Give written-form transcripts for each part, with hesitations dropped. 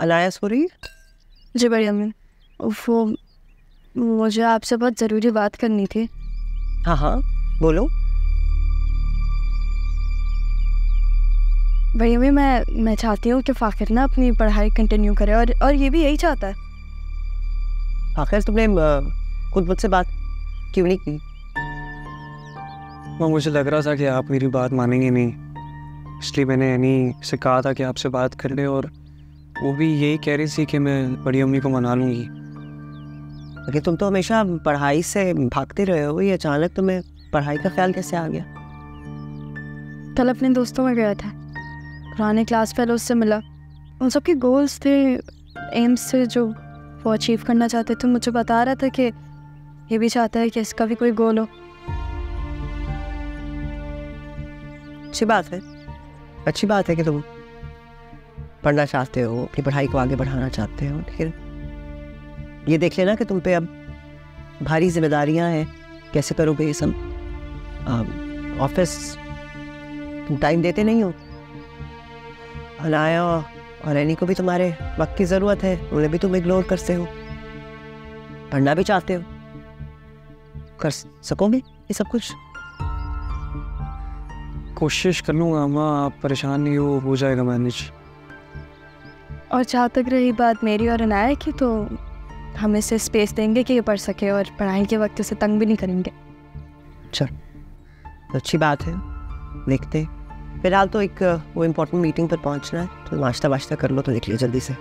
अनाया सो रही है? जी बढ़िया मैम। वो मुझे आपसे बहुत ज़रूरी बात करनी थी। हाँ हाँ बोलो। भैया मैं चाहती हूँ कि फ़ाखिर ना अपनी पढ़ाई कंटिन्यू करे और ये भी यही चाहता है। आखिर तुमने खुद मुझसे बात क्यों नहीं की? मुझे लग रहा था कि आप मेरी बात मानेंगे नहीं, इसलिए मैंने यानी से कहा था कि आपसे बात कर ले, और वो भी यही कह रही थी कि मैं बड़ी अम्मी को मना लूँगी। लेकिन तुम तो हमेशा पढ़ाई से भागते रहे हो, ये अचानक तुम्हें पढ़ाई का ख्याल कैसे आ गया? कल अपने दोस्तों में गया था, पुराने क्लास फेलो से मिला। उन सबके गोल्स थे, एम्स थे जो वो अचीव करना चाहते थे। मुझे बता रहा था कि ये भी चाहता है कि इसका भी कोई गोल हो। अच्छी बात है, अच्छी बात है कि तुम पढ़ना चाहते हो, अपनी पढ़ाई को आगे बढ़ाना चाहते हो। लेकिन ये देख लेना कि तुम पे अब भारी जिम्मेदारियां हैं, कैसे करोगे ये सब? ऑफिस तुम टाइम देते नहीं हो। अनाया और एनी को भी तुम्हारे वक्त की ज़रूरत है, उन्हें भी तुम इग्नोर करते हो। पढ़ना भी चाहते हो, कर सकोगे ये सब कुछ? कोशिश कर लूँगा अम्मा, आप परेशान नहीं हो जाएगा मैनेज। और जहाँ तक रही बात मेरी और अनाया की, तो हम इसे स्पेस देंगे कि ये पढ़ सके और पढ़ाई के वक्त उसे तंग भी नहीं करेंगे। चल तो अच्छी बात है, देखते। फिलहाल तो एक वो इम्पोर्टेंट मीटिंग पर पहुंचना है, तो नाश्ता वाश्ता कर लो तो निकलिए जल्दी से।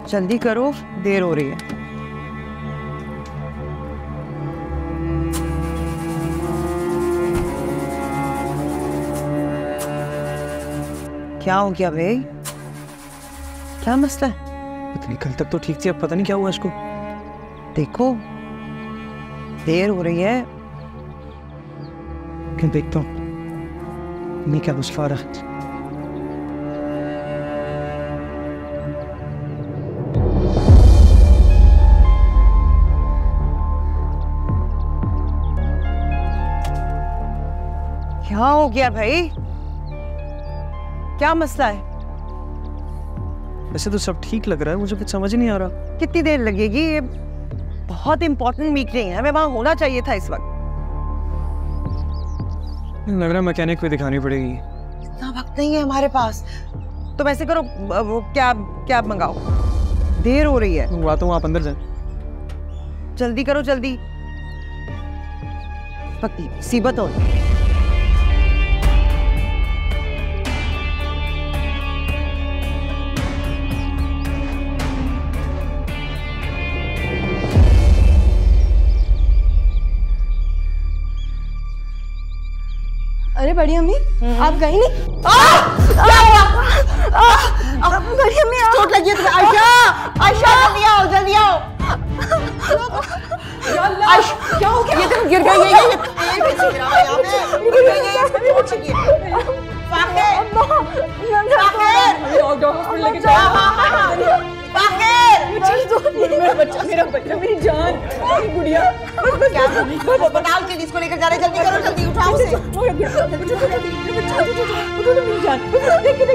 जल्दी करो, देर हो रही है। क्या हो गया भाई? क्या मसला है? पता नहीं, कल तक तो ठीक थी, अब पता नहीं क्या हुआ इसको। देखो देर हो रही है। क्या देखता हूँ नहीं, क्या मसला आ रहा है? क्या हो गया भाई? क्या मसला है? वैसे तो सब ठीक लग रहा है, मुझे कुछ समझ नहीं आ रहा। कितनी देर लगेगी? ये बहुत इंपॉर्टेंट मीटिंग है, हमें वहां होना चाहिए था इस वक्त। लग रहा है मैकेनिक को दिखानी पड़ेगी। इतना वक्त नहीं है हमारे पास। तो वैसे करो, वो कैब मंगाओ। देर हो रही है। मंगवाता हूँ, आप अंदर जाएं। जल्दी करो जल्दी, पक्की सीबत हो। अरे बड़ी अम्मी आप गई नहीं? बड़ी अम्मी चोट लगी है तुम्हें। आयशा, आयशा जल्दी आओ, जल्दी आओ। आयशा क्या हो गया? ये तुम गिर गई। ये कैसे गिरा यहाँ पे? गिर गई है, इसमें चोट लगी है। फाखिर, लेके जाओ। मेरा बच्चा, मेरी जान, मेरी गुड़िया। क्या बताओ कि इसको लेकर जा रहे? जल्दी करो, जल्दी उठाओ उसे। देखिए।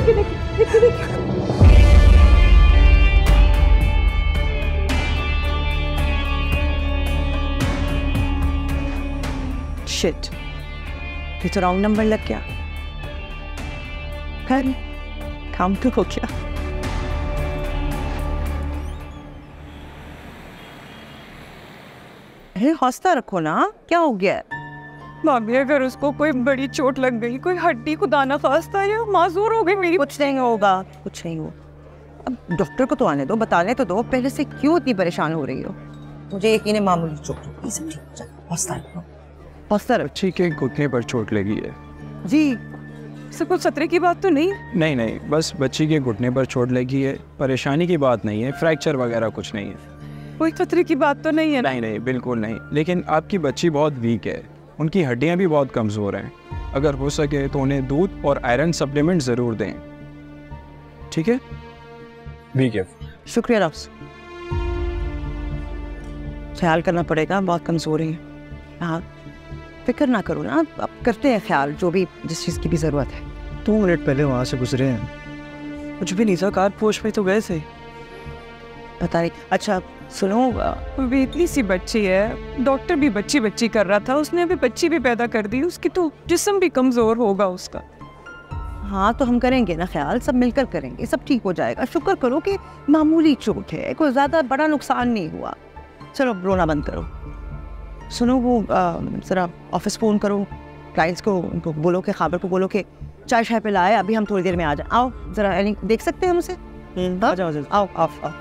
शिट, ये तो रॉन्ग नंबर लग गया। खैर, काम तो हो गया। हौसला रखो ना, क्या हो गया? भाभी अगर उसको कोई बड़ी चोट लग गई, कोई हड्डी को दाना खास्ता या माजूर हो गई मेरी। कुछ नहीं होगा, कुछ नहीं होगा। अब डॉक्टर को तो आने दो, बताने तो दो पहले से क्यों इतनी परेशान हो रही हो। मुझे यकीन है मामूली चोट लगी, सब ठीक हो जाएगा। हौसला रखो, हौसला रखो। बच्ची के घुटने पर चोट लगी है। जी, इससे कुछ खतरे की बात तो नहीं? नहीं, बस बच्ची के घुटने पर चोट लगी है, परेशानी की बात नहीं है, फ्रैक्चर वगैरह कुछ नहीं है। कोई खतरे की बात तो नहीं है? नहीं, बिल्कुल नहीं। लेकिन आपकी बच्ची बहुत वीक है, उनकी हड्डियां भी बहुत कमज़ोर हैं। अगर हो सके तो उन्हें दूध और आयरन सप्लीमेंट ज़रूर दें, ठीक है? Be careful. शुक्रिया डॉक्टर, ख्याल करना पड़ेगा, बहुत कमज़ोर है। हाँ, फिक्र ना करो ना, अब करते हैं ख्याल, जो भी जिस चीज़ की भी ज़रूरत है। 2 मिनट पहले वहाँ से गुजरे हैं। कुछ भी नहीं था, कार पोश में तो गए थे। पता नहीं। अच्छा सुनो, वो इतनी सी बच्ची है, डॉक्टर भी बच्ची कर रहा था, उसने अभी बच्ची भी पैदा कर दी, उसकी तो जिस्म भी कमज़ोर होगा उसका। हाँ तो हम करेंगे ना ख्याल, सब मिलकर करेंगे, सब ठीक हो जाएगा। शुक्र करो कि मामूली चोट है, कोई ज़्यादा बड़ा नुकसान नहीं हुआ। चलो रोना बंद करो। सुनो, वो ज़रा ऑफिस फ़ोन करो क्लाइंट्स को, उनको बोलो कि खाबर को बोलो कि चाय शाय पे लाए, अभी हम थोड़ी देर में आ जाए। आओ ज़रा, यानी देख सकते हैं हम उसे? आ जाओ। आओ आओ।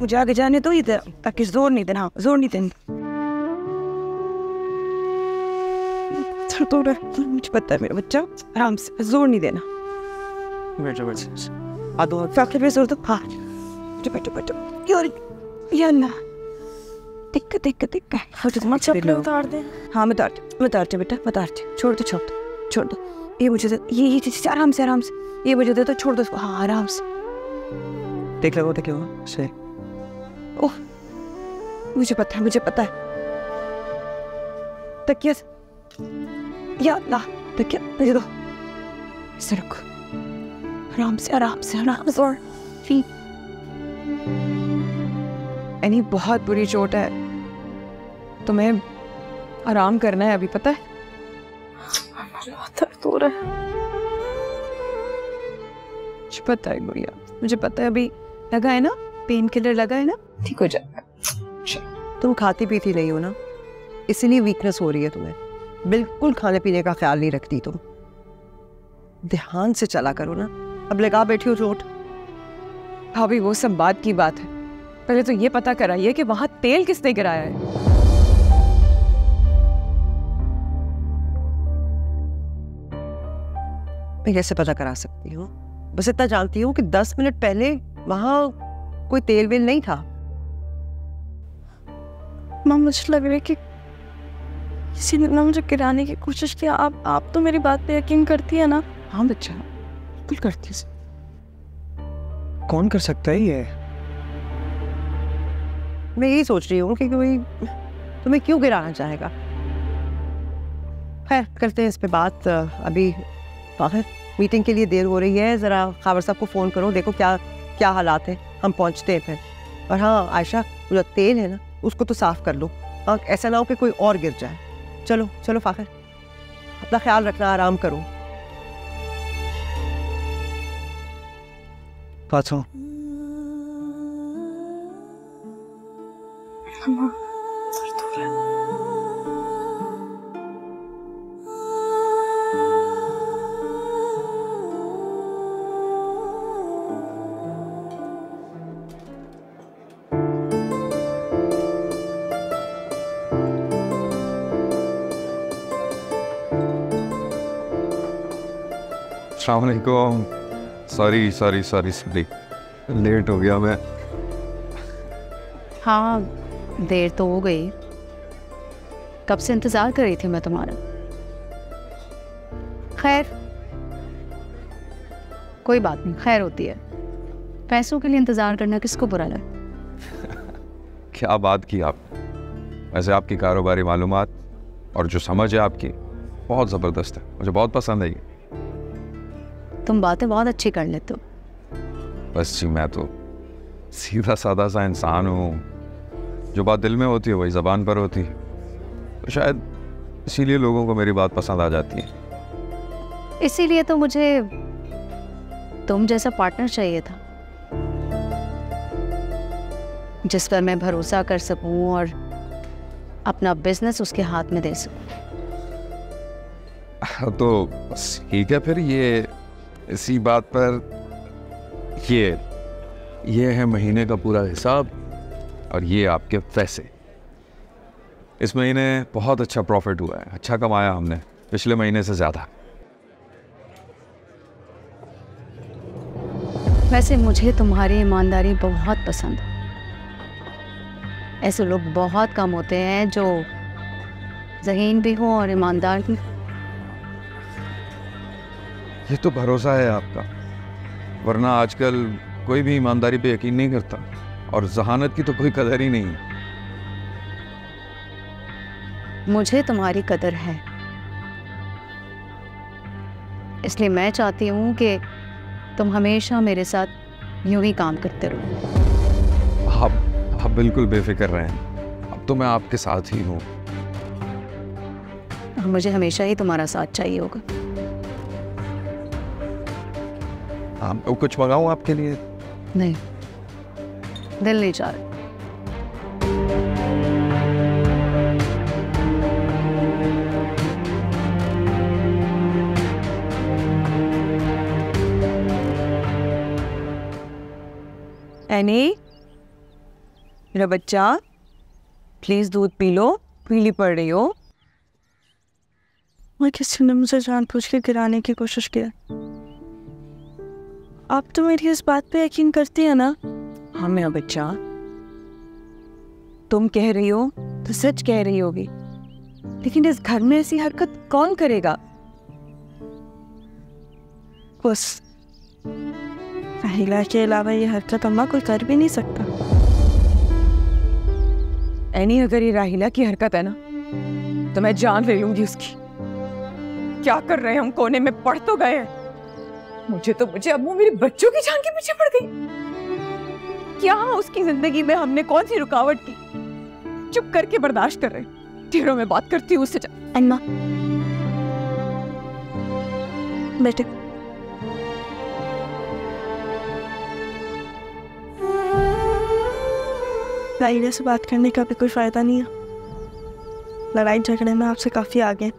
मुझे आगे जाने दो इधर, ताकि जोर नहीं देना, जोर नहीं देना। मुझे पता है मेरा बच्चा, आराम से, जोर नहीं देना। फाखिर पे जोर दो। हाँ बैठो। अल्लाह, दिक्कत उतार दे। हाँ मैं उतारते बेटा, उतारते। छोड़ दो। ये मुझे ये आराम से, ये मुझे दे तो छोड़ दो इसको। हाँ आराम से। देख लो तो क्यों से ओह, मुझे पता है तकिया या अल्लाह, तकिया मुझे दो, इसे रखो, आराम से और ठीक। एनी बहुत बुरी चोट है, तुम्हें आराम करना है अभी, पता है? दर्द हो रहा है, मुझे पता है गुड़िया, मुझे पता है। अभी लगा है ना, पेन किलर लगा है ना, ठीक हो जाएगा। तुम खाती पीती नहीं हो ना, इसीलिए वीकनेस हो रही है तुम्हें। बिल्कुल खाने पीने का ख्याल नहीं रखती तुम। ध्यान से चला करो ना, अब लगा बैठी हो चोट। भाभी वो सब बात की बात है, पहले तो ये पता कराइए कि वहां तेल किसने गिराया है। मैं कैसे पता करा सकती हूँ? बस इतना जानती हूँ कि 10 मिनट पहले वहां कोई तेल वेल नहीं था। माँ मुझे लग रहा है कि किसी ने ना मुझे गिराने की कोशिश की। आप तो मेरी बात पे यकीन करती है ना? हाँ बच्चा, बिल्कुल करती है। कौन कर सकता है ये? मैं यही सोच रही हूँ कि कोई तुम्हें क्यों गिराना चाहेगा। खैर करते हैं इस पे बात। अभी बाहर मीटिंग के लिए देर हो रही है, ज़रा खावर साहब को फ़ोन करो, देखो क्या क्या हालात हैं, हम पहुँचते हैं फिर। और हाँ आयशा, वो जो तेल है ना उसको तो साफ़ कर लो, हाँ ऐसा ना हो कि कोई और गिर जाए। चलो चलो फाखिर, अपना ख्याल रखना, आराम करो। फातमा, अस्सलामुअलैकुम। सॉरी लेट हो गया मैं। हाँ देर तो हो गई, कब से इंतज़ार कर रही थी मैं तुम्हारा। खैर कोई बात नहीं, खैर होती है। पैसों के लिए इंतज़ार करना किसको बुरा लगे। क्या बात की आप। वैसे आपकी कारोबारी मालूमात और जो समझ है आपकी बहुत ज़बरदस्त है, मुझे बहुत पसंद है ये। तुम बातें बहुत अच्छी कर लेते हो। बस जी, मैं तो सीधा सादा सा इंसान हूँ, जो बात दिल में होती है वही ज़बान पर होती है, तो शायद इसीलिए लोगों को मेरी बात पसंद आ जाती है। इसीलिए तो मुझे तुम जैसा पार्टनर चाहिए था, जिस पर मैं भरोसा कर सकूं और अपना बिजनेस उसके हाथ में दे सकूं। तो बस ठीक है फिर, ये इसी बात पर ये है महीने का पूरा हिसाब और ये आपके पैसे। इस महीने बहुत अच्छा प्रॉफिट हुआ है, अच्छा कमाया हमने, पिछले महीने से ज़्यादा। वैसे मुझे तुम्हारी ईमानदारी बहुत पसंद है। ऐसे लोग बहुत कम होते हैं जो ज़हीन भी हो और ईमानदार भी। ये तो भरोसा है आपका, वरना आजकल कोई भी ईमानदारी पे यकीन नहीं करता और जहानत की तो कोई कदर ही नहीं है। मुझे तुम्हारी कदर है, इसलिए मैं चाहती हूँ कि तुम हमेशा मेरे साथ यूं ही काम करते रहो। आप बिल्कुल बेफिक्र रहें, अब तो मैं आपके साथ ही हूँ। मुझे हमेशा ही तुम्हारा साथ चाहिए होगा। हाँ, कुछ मंगाऊँ आपके लिए? नहीं, दिल नहीं चाह रहा। एनी, मेरा बच्चा, प्लीज दूध पी लो, पीली पड़ रही हो। और किसी ने मुझे जानबूझ के गिराने की कोशिश किया। आप तो मेरी इस बात पे यकीन करती है ना? हाँ मेरा बच्चा, तुम कह रही हो तो सच कह रही होगी, लेकिन इस घर में ऐसी हरकत कौन करेगा? बस राहिला के अलावा ये हरकत अम्मा कोई कर भी नहीं सकता। एनी, अगर ये राहिला की हरकत है ना तो मैं जान ले लूंगी उसकी। क्या कर रहे हैं हम, कोने में पड़ तो गए हैं। मुझे अम्मू मेरे बच्चों की जान के पीछे पड़ गई। क्या उसकी जिंदगी में हमने कौन सी रुकावट की? चुप करके बर्दाश्त कर रहे हैं। ठहरो, मैं बात करती हूँ उससे। अम्मा बेटे, राहिला से बात करने का भी कोई फायदा नहीं है। लड़ाई झगड़े में आपसे काफी आगे।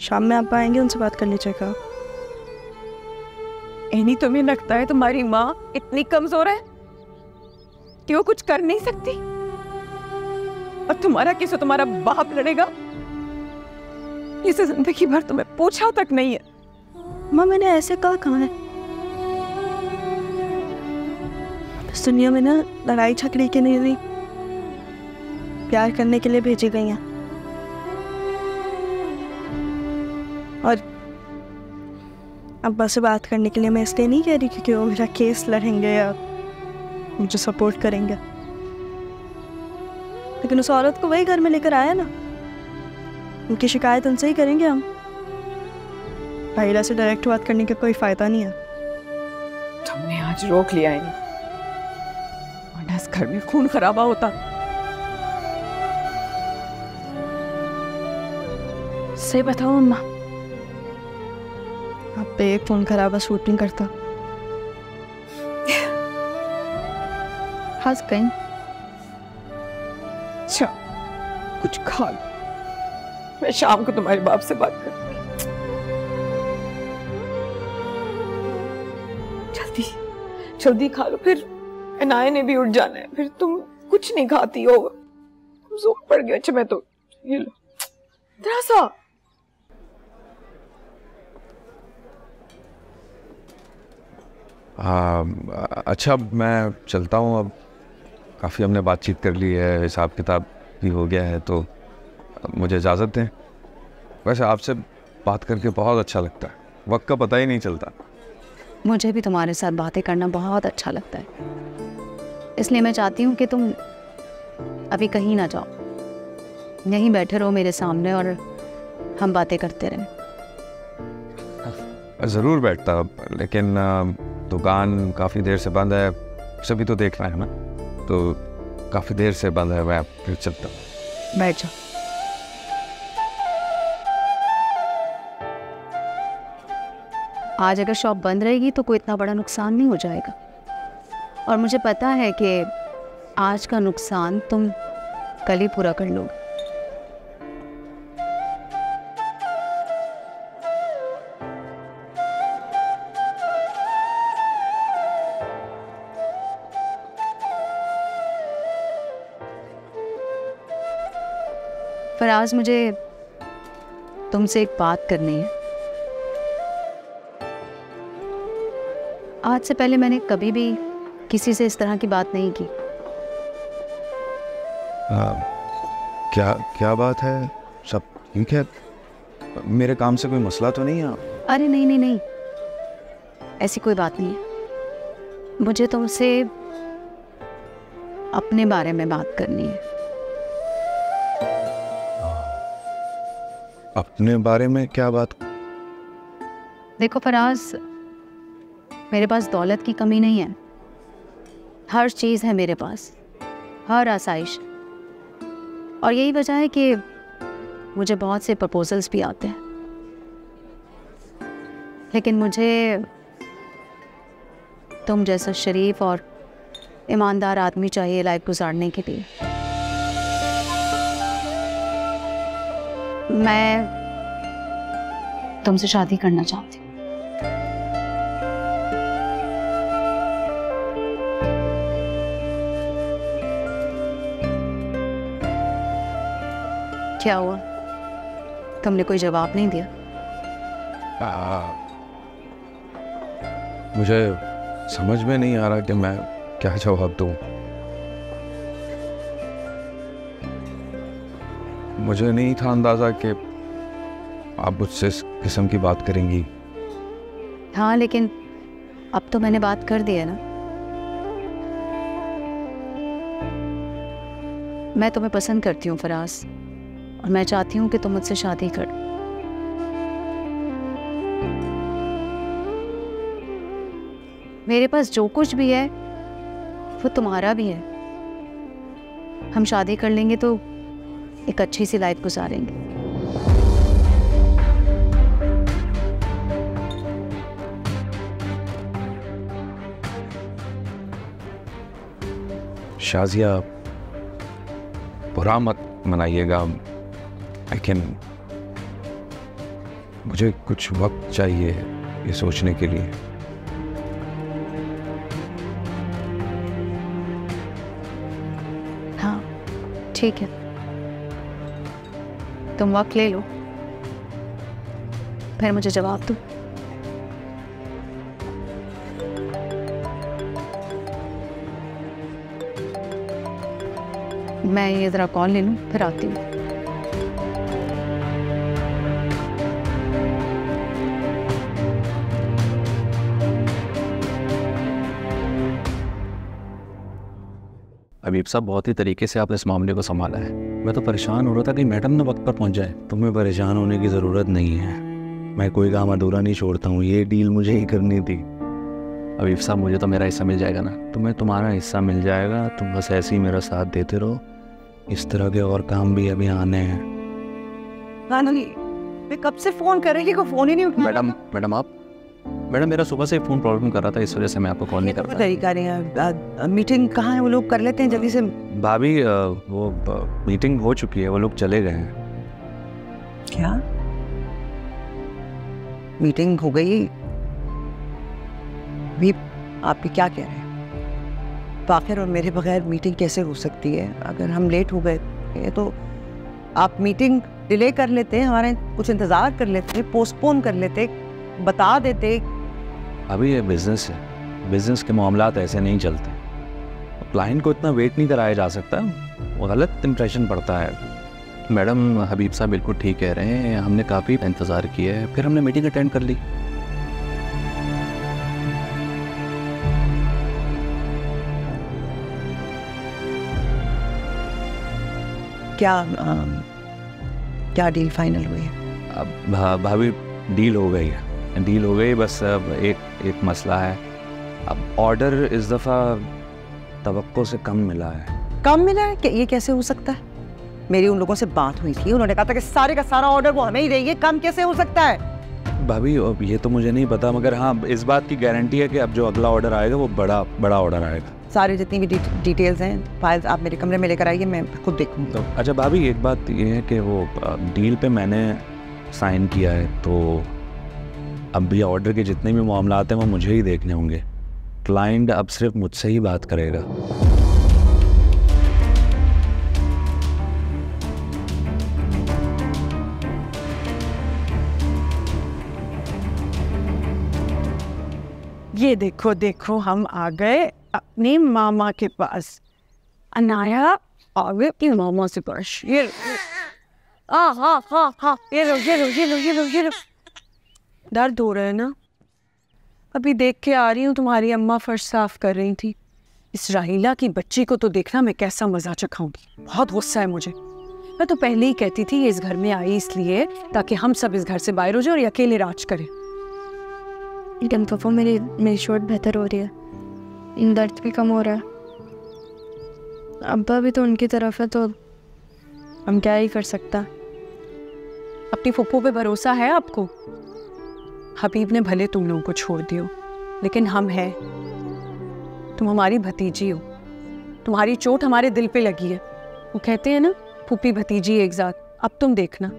शाम में आप आएंगे, उनसे बात कर लीजिएगा। एनी, तुम्हें लगता है तुम्हारी माँ इतनी कमजोर है कि वो कुछ कर नहीं सकती? और तुम्हारा किसे तुम्हारा बाप लड़ेगा? इसे जिंदगी भर तुम्हें पूछा तक नहीं है। माँ, मैंने ऐसे कहा है? इस दुनिया में ना लड़ाई झगड़े के लिए नहीं, प्यार करने के लिए भेजी गई हैं। और अब्बा से बात करने के लिए मैं इसलिए नहीं कह रही क्योंकि वो मेरा केस लड़ेंगे या मुझे सपोर्ट करेंगे, लेकिन उस औरत को वही घर में लेकर आया ना, उनकी शिकायत उनसे ही करेंगे हम। राहिला से डायरेक्ट बात करने का कोई फायदा नहीं है। तुमने आज रोक लिया है, वरना इस घर में खून खराबा होता। सही बताओ अम्मा, आप पे एक खून खराबा शूट नहीं करता। हंस गई। अच्छा, कुछ खा लो, मैं शाम को तुम्हारे बाप से बात करूंगी। जल्दी जल्दी खा लो, फिर अनाया ने भी उठ जाना है, फिर तुम कुछ नहीं खाती हो, कमजोर पड़ गया। अच्छा, मैं तो ये लो जरा सा। अच्छा, मैं चलता हूँ अब। काफ़ी हमने बातचीत कर ली है, हिसाब किताब भी हो गया है, तो मुझे इजाज़त दें। वैसे आपसे बात करके बहुत अच्छा लगता है, वक्त का पता ही नहीं चलता। मुझे भी तुम्हारे साथ बातें करना बहुत अच्छा लगता है, इसलिए मैं चाहती हूँ कि तुम अभी कहीं ना जाओ, यहीं बैठे रहो मेरे सामने और हम बातें करते रहें। ज़रूर बैठता, लेकिन दुकान काफ़ी देर से बंद है, सभी तो देख रहे हैं ना, तो काफ़ी देर से बंद है, मैं फिर चलता हूँ। बैठ जाओ। आज अगर शॉप बंद रहेगी तो कोई इतना बड़ा नुकसान नहीं हो जाएगा, और मुझे पता है कि आज का नुकसान तुम कल ही पूरा कर लोगे। पर आज मुझे तुमसे एक बात करनी है। आज से पहले मैंने कभी भी किसी से इस तरह की बात नहीं की। क्या बात है? सब ठीक है? मेरे काम से कोई मसला तो नहीं है? अरे नहीं नहीं नहीं, ऐसी कोई बात नहीं है। मुझे तुमसे अपने बारे में बात करनी है। अपने बारे में क्या बात? देखो फराज, मेरे पास दौलत की कमी नहीं है, हर चीज़ है मेरे पास, हर आसाइश, और यही वजह है कि मुझे बहुत से प्रपोजल्स भी आते हैं, लेकिन मुझे तुम जैसा शरीफ और ईमानदार आदमी चाहिए लाइफ गुजारने के लिए। मैं तुमसे शादी करना चाहती हूँ। क्या हुआ, तुमने कोई जवाब नहीं दिया? मुझे समझ में नहीं आ रहा कि मैं क्या जवाब दूं। मुझे नहीं था अंदाजा कि आप मुझसे इस किस्म की बात करेंगी। हाँ, लेकिन अब तो मैंने बात कर दी है ना। मैं तुम्हें पसंद करती हूँ फराज, और मैं चाहती हूँ कि तुम मुझसे शादी कर। मेरे पास जो कुछ भी है वो तुम्हारा भी है। हम शादी कर लेंगे तो एक अच्छी सी लाइफ गुजारेंगे। शाजिया, बुरा मत मनाइएगा, लेकिन मुझे कुछ वक्त चाहिए ये सोचने के लिए। हाँ ठीक है, तुम वक्त ले लो, फिर मुझे जवाब दो। मैं ये ज़रा कॉल ले लूँ, फिर आती हूँ। हबीब साहब, बहुत ही तरीके से आपने इस मामले को संभाला है। मैं तो परेशान हो रहा था कि मैडम ना वक्त पर पहुंच जाए। तुम्हें परेशान होने की ज़रूरत नहीं है, मैं कोई काम अधूरा नहीं छोड़ता हूँ। ये डील मुझे ही करनी थी। हबीब साहब, मुझे तो मेरा हिस्सा मिल जाएगा ना? तुम्हें तुम्हारा हिस्सा मिल जाएगा, तुम बस ऐसे ही मेरा साथ देते रहो। इस तरह के और काम भी अभी आने हैं। मैं कब से फोन कर रही थी, कोई फोन ही नहीं उठा। मैडम मेरा सुबह से फ़ोन प्रॉब्लम कर रहा था, इस वजह से मैं आपको कॉल नहीं कर पाया। तरीका नहीं है। मीटिंग कहाँ है? वो लोग कर लेते हैं जल्दी से। भाभी, वो मीटिंग हो चुकी है, वो लोग चले गए हैं। क्या मीटिंग हो गई? भी आप भी क्या कह रहे हैं? बाखिर और मेरे बगैर मीटिंग कैसे हो सकती है? अगर हम लेट हो गए तो आप मीटिंग डिले कर लेते, हमारे कुछ इंतज़ार कर लेते, पोस्टपोन कर लेते, बता देते। अभी ये बिजनेस है, बिजनेस के मामलात ऐसे नहीं चलते। क्लाइंट को इतना वेट नहीं कराया जा सकता, वो गलत इंप्रेशन पड़ता है। मैडम, हबीब साहब बिल्कुल ठीक कह रहे हैं, हमने काफ़ी इंतज़ार किया है, फिर हमने मीटिंग अटेंड कर ली। क्या डील फाइनल हुई है? अब भाभी, डील हो गई है, डील हो गई। बस अब एक मसला है, अब ऑर्डर इस दफ़ा तवक्को से कम मिला है। कम मिला है? ये कैसे हो सकता है? मेरी उन लोगों से बात हुई थी, उन्होंने कहा था कि सारे का सारा ऑर्डर वो हमें ही देंगे। कम कैसे हो सकता है? भाभी, अब ये तो मुझे नहीं पता, मगर हाँ इस बात की गारंटी है कि अब जो अगला ऑर्डर आएगा वो बड़ा ऑर्डर आएगा। सारी जितनी भी डिटेल्स हैं, फाइल्स आप मेरे कमरे में लेकर आइए, मैं खुद देखूंगी। तो अच्छा भाभी, एक बात ये है कि वो डील पे मैंने साइन किया है, तो अब भी ऑर्डर के जितने भी मामलात हैं वो मुझे ही देखने होंगे। क्लाइंट अब सिर्फ मुझसे ही बात करेगा। ये देखो देखो, हम आ गए अपने मामा के पास। अनाया आ गए अपनी मामा से पास। ये हाँ, ये लो। दर्द हो रहा है ना? अभी देख के आ रही हूँ, तुम्हारी अम्मा फर्श साफ कर रही थी। इस राहिला की बच्ची को तो देखना मैं कैसा मजा चखाऊंगी। बहुत गुस्सा है मुझे। मैं तो पहले ही कहती थी ये इस घर में आई इसलिए ताकि हम सब इस घर से बाहर हो जाए और ये अकेले राज करें। लेकिन पापा, मेरी चोट बेहतर हो रही है, दर्द भी कम हो रहा है। अब्बा भी तो उनकी तरफ है, तो हम क्या ही कर सकता। अपनी फुप्पो पे भरोसा है आपको? हबीब ने भले तुम लोगों को छोड़ दियो, लेकिन हम हैं। तुम हमारी भतीजी हो, तुम्हारी चोट हमारे दिल पे लगी है। वो कहते हैं ना, फूफी भतीजी एक साथ। अब तुम देखना,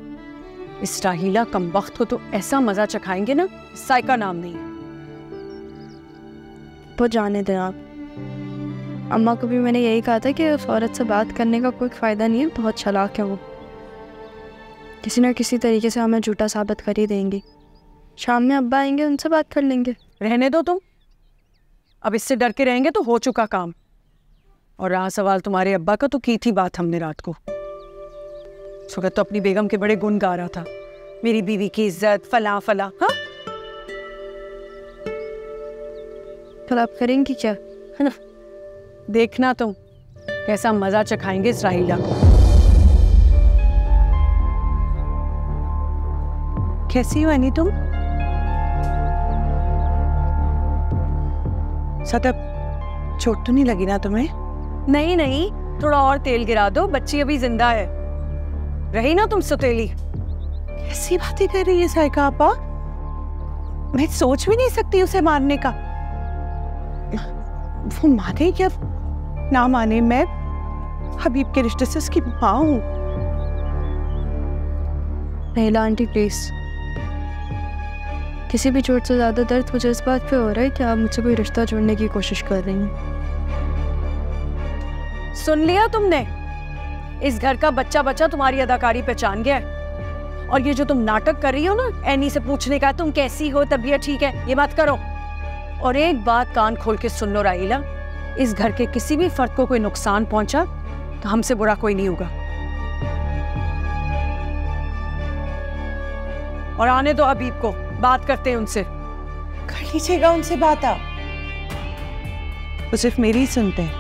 इस राहीला कमबख्त को तो ऐसा मजा चखाएंगे ना, साई का नाम नहीं है। वो जाने दें आप। अम्मा को भी मैंने यही कहा था कि उस औरत से बात करने का कोई फ़ायदा नहीं है, बहुत चालाक है वो। किसी न किसी तरीके से हमें झूठा साबित कर ही देंगी। शाम में अब्बा आएंगे, उनसे बात कर लेंगे। रहने दो तुम, अब इससे डर के रहेंगे तो हो चुका काम। और रहा सवाल तुम्हारे अब्बा का, तो की थी बात हमने रात को। सुगत तो अपनी बेगम के बड़े गुण गा रहा था, मेरी बीवी की इज्जत फला फला। हाँ, कल आप करेंगी क्या? है ना, देखना तुम कैसा मजा चखाएंगे इस राहिला को। कैसी हो एनी तुम? सतब चोट तो नहीं लगी ना तुम्हें? नहीं नहीं, थोड़ा और तेल गिरा दो, बच्ची अभी जिंदा है। रही ना तुम सौतेली। कैसी बातें कर रही है साइका आपा? मैं सोच भी नहीं सकती उसे मारने का। वो माने क्या ना माने, मैं हबीब के रिश्ते से उसकी माँ हूँ। राहिला आंटी प्लीज, किसी भी चोट से ज्यादा दर्द मुझे इस बात पे हो रहा है कि आप मुझसे कोई रिश्ता जोड़ने की कोशिश कर रही हैं। सुन लिया तुमने? इस घर का बच्चा बच्चा तुम्हारी अदाकारी पहचान गया है। और ये जो तुम नाटक कर रही हो ना, एनी से पूछने का तुम कैसी हो, तबीयत ठीक है, ये मत करो। और एक बात कान खोल के सुन लो राहिला, इस घर के किसी भी फर्द को कोई नुकसान पहुंचा तो हमसे बुरा कोई नहीं होगा। और आने दो हबीब को, बात करते हैं उनसे। कर लीजिएगा उनसे बात आप। वो सिर्फ मेरी ही सुनते हैं।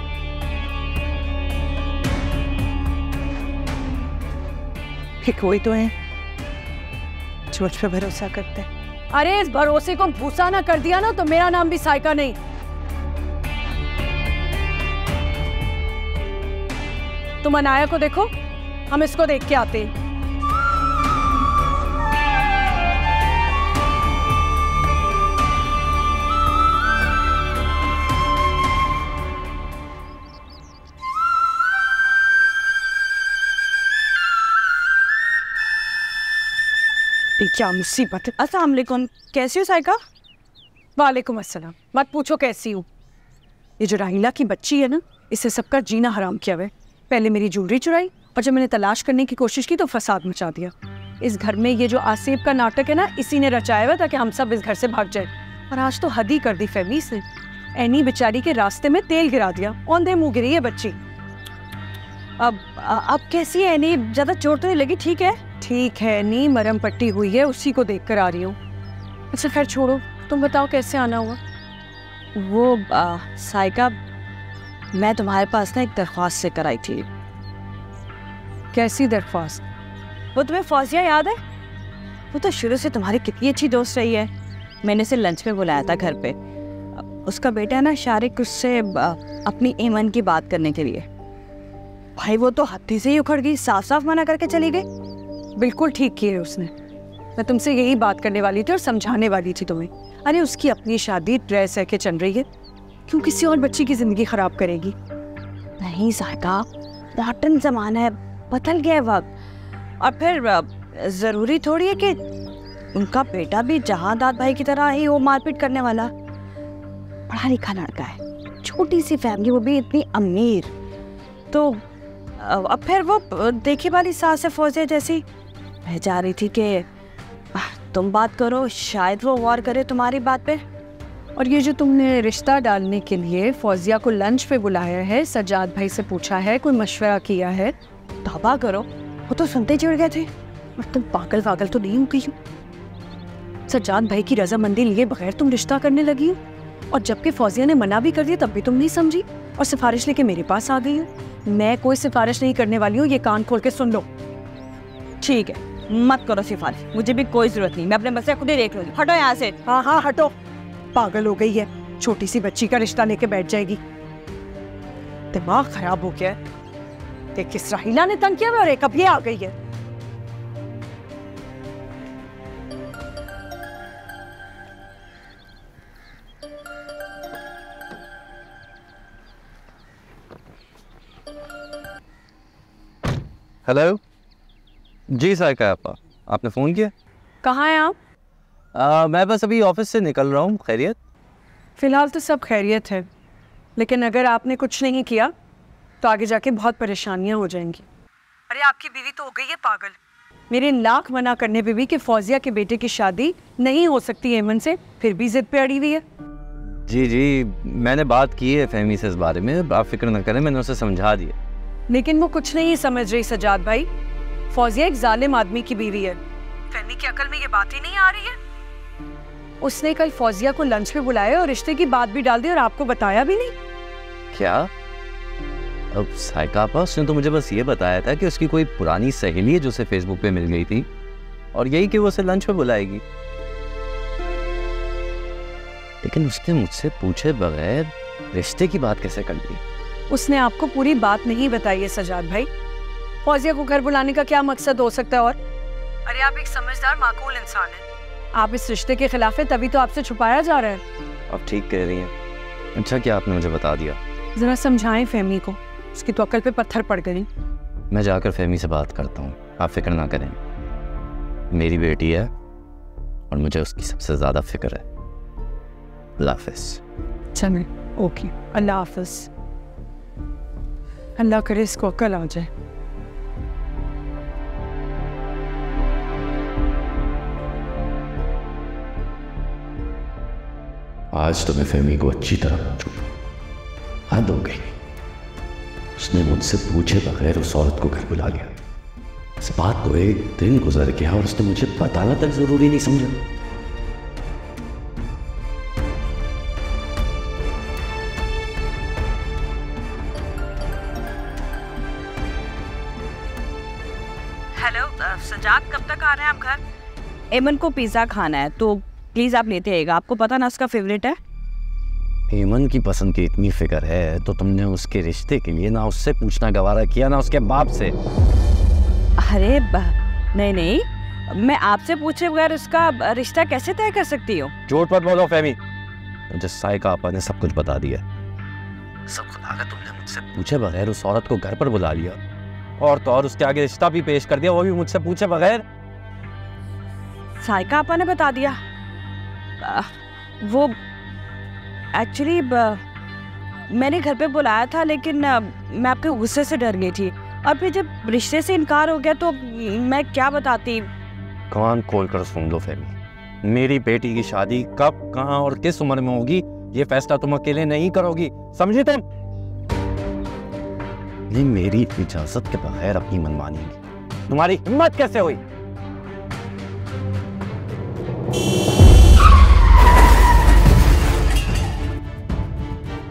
कि कोई तो है जो मुझ पे भरोसा करते हैं। अरे इस भरोसे को भूसा ना कर दिया ना तो मेरा नाम भी साइका नहीं। तुम अनाया को देखो, हम इसको देख के आते हैं। क्या मुसीबत है। अस्सलाम वालेकुम, कैसी हो साइका? वालेकुम अस्सलाम। मत पूछो कैसी हूँ। ये जो राहिला की बच्ची है ना, इससे सबका जीना हराम किया हुआ है। पहले मेरी ज्वेलरी चुराई और जब मैंने तलाश करने की कोशिश की तो फसाद मचा दिया। इस घर में ये जो आसिफ का नाटक है ना, इसी ने रचाया हुआ ताकि हम सब इस घर से भाग जाए। और आज तो हद ही कर दी फहमी से। एनी बेचारी के रास्ते में तेल गिरा दिया, औंधे मुँह गिरी है बच्ची। अब कैसी है एनी? ज्यादा चोट तो नहीं लगी? ठीक है? ठीक है, नी मरम पट्टी हुई है, उसी को देख कर आ रही हूँ। अच्छा खैर छोड़ो, तुम बताओ कैसे आना हुआ? वो साइका, मैं तुम्हारे पास ना एक दरख्वास्त लेकर आई थी। कैसी दरख्वास्त? वो तुम्हें फौजिया याद है? वो तो शुरू से तुम्हारी कितनी अच्छी दोस्त रही है। मैंने उसे लंच पे बुलाया था घर पे। उसका बेटा है ना शारिक, उससे अपनी ईमान की बात करने के लिए। भाई वो तो हत्थे से ही उखड़ गई, साफ साफ मना करके चली गई। बिल्कुल ठीक किए उसने। मैं तुमसे यही बात करने वाली थी और समझाने वाली थी तुम्हें। अरे उसकी अपनी शादी ड्रेस है के चल रही है, क्यों किसी और बच्ची की जिंदगी खराब करेगी? नहीं साइका, मॉडर्न जमाना है, बदल गया वक्त। और फिर जरूरी थोड़ी है कि उनका बेटा भी जहादाद भाई की तरह ही वो मारपीट करने वाला। पढ़ा लिखा लड़का है, छोटी सी फैमिली, वो भी इतनी अमीर। तो अब फिर वो देखी वाली सास है फौजिया जैसी। मैं जा रही थी कि तुम बात करो, शायद वो गौर करे तुम्हारी बात पे। और ये जो तुमने रिश्ता डालने के लिए फौजिया को लंच पे बुलाया है, सज्जाद भाई से पूछा है, कोई मशवरा किया है? तौबा करो, वो तो सुनते चिढ़ गए थे। और तुम पागल वागल तो नहीं हो गई हो? सज्जाद भाई की रजामंदी लिए बगैर तुम रिश्ता करने लगी हो, और जबकि फौजिया ने मना भी कर दिया तब भी तुम नहीं समझी और सिफारिश लेके मेरे पास आ गई हो। मैं कोई सिफारिश नहीं करने वाली हूँ, ये कान खोल के सुन लो। ठीक है, मत करो सिफारिश, मुझे भी कोई जरूरत नहीं, मैं अपने मसले खुद ही देख लूंगी। हटो यहाँ से। हाँ हाँ हटो, पागल हो गई है, छोटी सी बच्ची का रिश्ता लेके बैठ जाएगी। दिमाग खराब हो गया है। देख किस राहिला ने तंग किया और एक अब ये आ गई है। हेलो जी साइका आपा, आपने फ़ोन किया? कहाँ हैं आप? मैं बस अभी ऑफिस से निकल रहा हूँ। खैरियत? फिलहाल तो सब खैरियत है, लेकिन अगर आपने कुछ नहीं किया तो आगे जाके बहुत परेशानियां हो जाएंगी। अरे आपकी बीवी तो हो गई है पागल। मेरे लाख मना करने पे भी कि फौजिया के बेटे की शादी नहीं हो सकती एमन से, फिर भी जिद पे अड़ी हुई है। जी जी, मैंने बात की है फहमी से इस बारे में, आप फिक्र न करें, मैंने उसे समझा दिया। लेकिन वो कुछ नहीं समझ रही सज्जाद भाई। फौजिया एक जालिम आदमी की बीवी है। फहमी की अकल में ये बात ही नहीं आ रही है। उसने कल फौजिया को लंच पे बुलाया और रिश्ते की बात भी डाल दी और आपको बताया भी नहीं। क्या? अब साइका आपा, उसने तो मुझे बस ये बताया था कि उसकी कोई पुरानी सहेली है जो उसे फेसबुक पे मिल गई थी और यही कि वो उसे लंच पे बुलाएगी। लेकिन उसने मुझसे पूछे बगैर रिश्ते की बात कैसे कर ली? उसने आपको पूरी बात नहीं बताई है सजाद भाई। फौजिया को घर बुलाने का क्या मकसद हो सकता है? और अरे आप एक समझदार माकूल इंसान हैं, आप इस रिश्ते के खिलाफ हैं, तभी तो आपसे छुपाया जा रहा है। आप ठीक कह रही हैं। अच्छा क्या आपने मुझे बता दिया? जरा समझाएं फहमी को, उसकी तो अकल पे पत्थर पड़ गए। मैं जाकर फहमी से बात करता हूँ, आप फिक्र ना करें। मेरी बेटी है और मुझे उसकी सबसे ज्यादा फिक्र है। अल्लाह हाफिज। चलें, ओके, अल्लाह हाफिज। अल्लाह करे इसको अकल आ जाए। आज तो मैं फहमी को अच्छी तरह पूछूंगा। हद हो गई, उसने मुझसे पूछे बगैर उस औरत को घर बुला लिया। इस बात को एक दिन गुजर गया और उसने मुझे बताना तक जरूरी नहीं समझा। हेलो सजाद, कब तक आ रहे हैं आप घर? एमन को पिज़्ज़ा खाना है तो प्लीज़ आप लेते आइएगा, आपको पता ना उसका फेवरेट है। एमन की पसंद की इतनी फिक्र है तो तुमने उसके रिश्ते के लिए ना उससे पूछना गवारा किया ना उसके बाप से। अरे नहीं नहीं, मैं आपसे पूछे बगैर उसका रिश्ता कैसे तय कर सकती हूँ? झूठ मत बोलो फहमी, मुझे साइका आपा ने सब कुछ बता दिया। सब खुदा तुमने मुझसे पूछे बगैर उस औरत को घर पर बुला लिया और तो और उसके आगे रिश्ता भी पेश कर दिया, वो भी मुझसे पूछे बगैर। साइका आपा ने बता दिया? वो एक्चुअली मैंने घर पे बुलाया था, लेकिन मैं आपके गुस्से से डर गई थी और फिर जब रिश्ते से इनकार हो गया तो मैं क्या बताती। कान खोल कर सुन लो फहमी, मेरी बेटी की शादी कब, कहाँ और किस उम्र में होगी ये फैसला तुम अकेले नहीं करोगी, समझी तुम? नहीं, मेरी इजाजत के बगैर अपनी मनमानी की तुम्हारी हिम्मत कैसे हुई?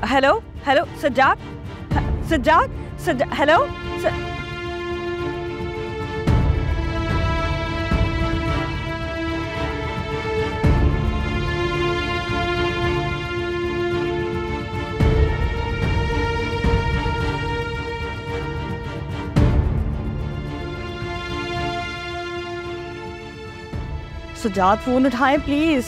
Hello hello Sajjad, Sajjad hello Sajjad, phone उठाएं प्लीज।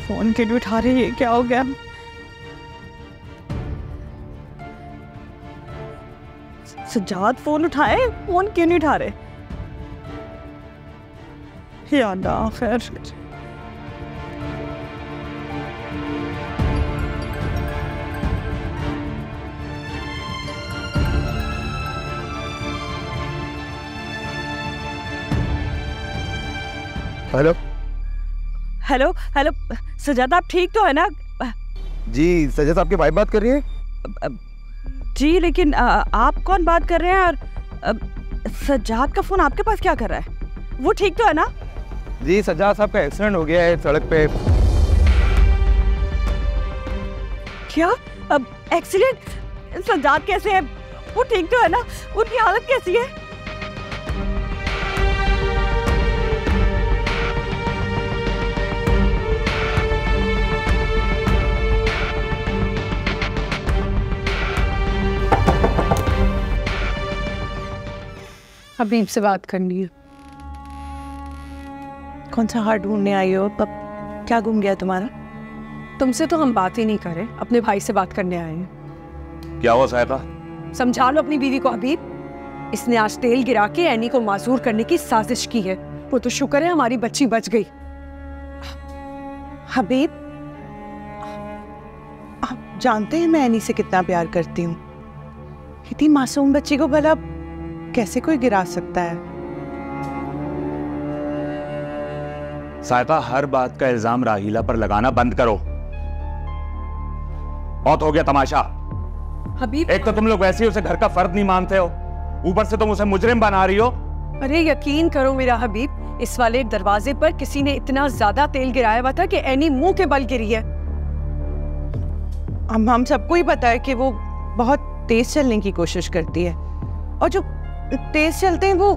फोन क्यों नहीं उठा रही है? क्या हो गया? सज्जाद फोन उठाए, फोन क्यों नहीं उठा रहे? या अल्लाह, खैर। हेलो हेलो हेलो सज्जाद, आप ठीक तो है ना? जी सज्जाद, आपकी वाइफ बात कर रही है? जी, लेकिन आप कौन बात कर रहे हैं? और सज्जाद का फोन आपके पास क्या कर रहा है? वो ठीक तो है ना? जी सज्जाद साहब का एक्सीडेंट हो गया है सड़क पे। क्या एक्सीडेंट? सज्जाद कैसे है? वो ठीक तो है ना? उनकी हालत कैसी है? हबीब से बात करनी है। कौन सा हार ढूंढने आई हो? क्या गुम गया तुम्हारा? तुमसे तो हम बात ही नहीं कर रहे, अपने भाई से बात करने आए हैं। क्या हुआ साहिबा? समझा लो अपनी बीवी को हबीब, इसने आज तेल गिरा के एनी को माजूर करने की साजिश की है। वो तो शुक्र है हमारी बच्ची बच गई। हबीब, आप जानते हैं मैं एनी से कितना प्यार करती हूँ। इतनी मासूम बच्ची को भला कैसे कोई गिरा सकता है? साहिबा, हर बात का इल्जाम राहीला पर लगाना बंद करो। बहुत हो गया तमाशा। हबीब, एक तो तुम लोग वैसे ही उसे घर का फर्द नहीं मानते हो, ऊपर से तुम उसे मुजरिम बना रही हो। अरे यकीन करो मेरा हबीब, इस वाले दरवाजे पर किसी ने इतना ज्यादा तेल गिराया हुआ था कि एनी मुंह के बल गिरी है। हम सबको ही पता है कि वो बहुत तेज चलने की कोशिश करती है और जो तेज चलते हैं वो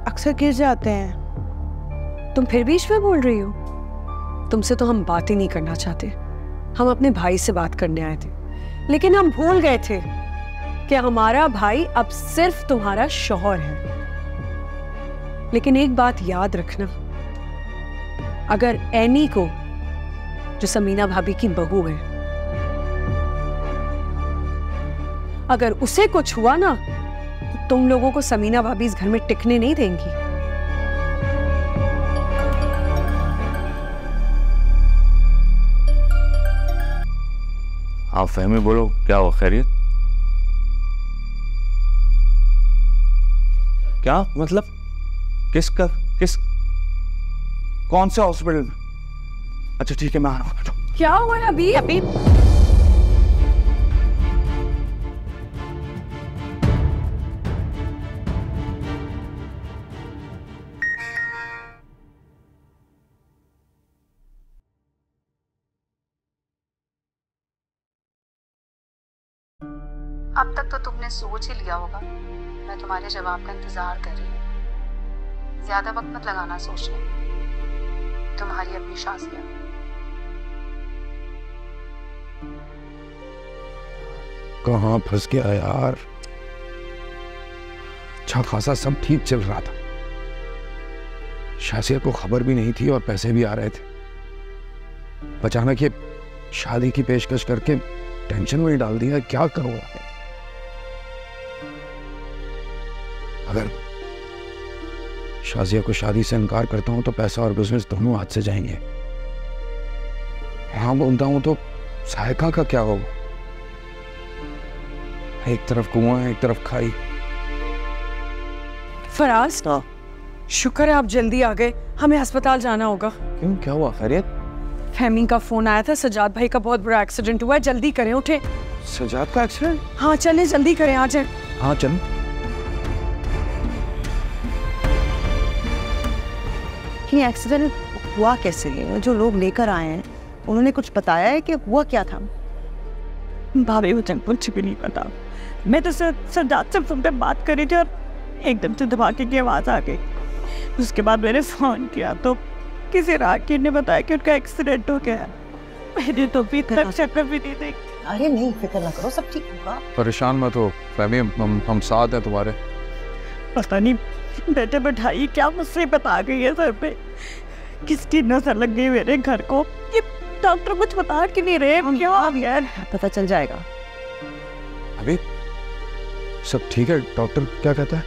अक्सर गिर जाते हैं। तुम फिर बीच में बोल रही हो? तुमसे तो हम बात ही नहीं करना चाहते, हम अपने भाई से बात करने आए थे, लेकिन हम भूल गए थे कि हमारा भाई अब सिर्फ तुम्हारा शौहर है। लेकिन एक बात याद रखना, अगर एनी को, जो समीना भाभी की बहू है, अगर उसे कुछ हुआ ना तो तुम लोगों को समीना भाभी इस घर में टिकने नहीं देंगी। हाँ फहमी, बोलो क्या हुआ? खैरियत? क्या मतलब? किस कौन से हॉस्पिटल में? अच्छा ठीक है, मैं आ रहा हूँ। क्या हुआ अभी? अब तक तो तुमने सोच ही लिया होगा, मैं तुम्हारे जवाब का इंतजार कर रही हूँ। ज्यादा वक्त मत लगाना सोचने। तुम्हारी अपनी शाज़िया। कहाँ फंस गया यार। अच्छा खासा सब ठीक चल रहा था, शाज़िया को खबर भी नहीं थी और पैसे भी आ रहे थे। अचानक ये शादी की पेशकश करके टेंशन में ही डाल दिया। क्या करूंगा? अगर शाज़िया को शादी से इनकार करता हूं तो पैसा और बिजनेस दोनों हाथ से जाएंगे। हाँ बोलता हूं तो सायका का क्या होगा? एक तरफ कुआं है, एक तरफ खाई। फराज, शुक्र है आप जल्दी आ गए, हमें अस्पताल जाना होगा। क्यों, क्या हुआ? खैरियत? फहमी का फोन आया था, सजाद भाई का बहुत बड़ा एक्सीडेंट हुआ है, जल्दी करें। उठे। सजाद का एक्सीडेंट? हाँ चले, जल्दी करें, आ जाए। हाँ चलो। ये एक्सीडेंट हुआ कैसे? जो लोग लेकर आए हैं उन्होंने कुछ बताया है कि हुआ क्या था? भाभी मुझे कुछ भी नहीं पता। मैं तो सजाद से फोन पे बात कर रही थी और एकदम से धमाके की आवाज़ आ गई। उसके बाद मैंने फ़ोन किया तो किसी राहगीर ने बताया कि उनका एक्सीडेंट हो गया। मैंने तो अभी तक शक्ल भी नहीं देखी। अरे नहीं, फिक्र ना करो, सब ठीक होगा। परेशान मत हो फहमी, हम साथ हैं तुम्हारे। पता नहीं बेटे बैठाई क्या मुझसे बता गई है सर पे, किसकी नजर लग गई मेरे घर को। ये डॉक्टर कुछ बता के नहीं रहे, क्या यार? पता चल जाएगा। अभी सब ठीक है? डॉक्टर क्या कहता है?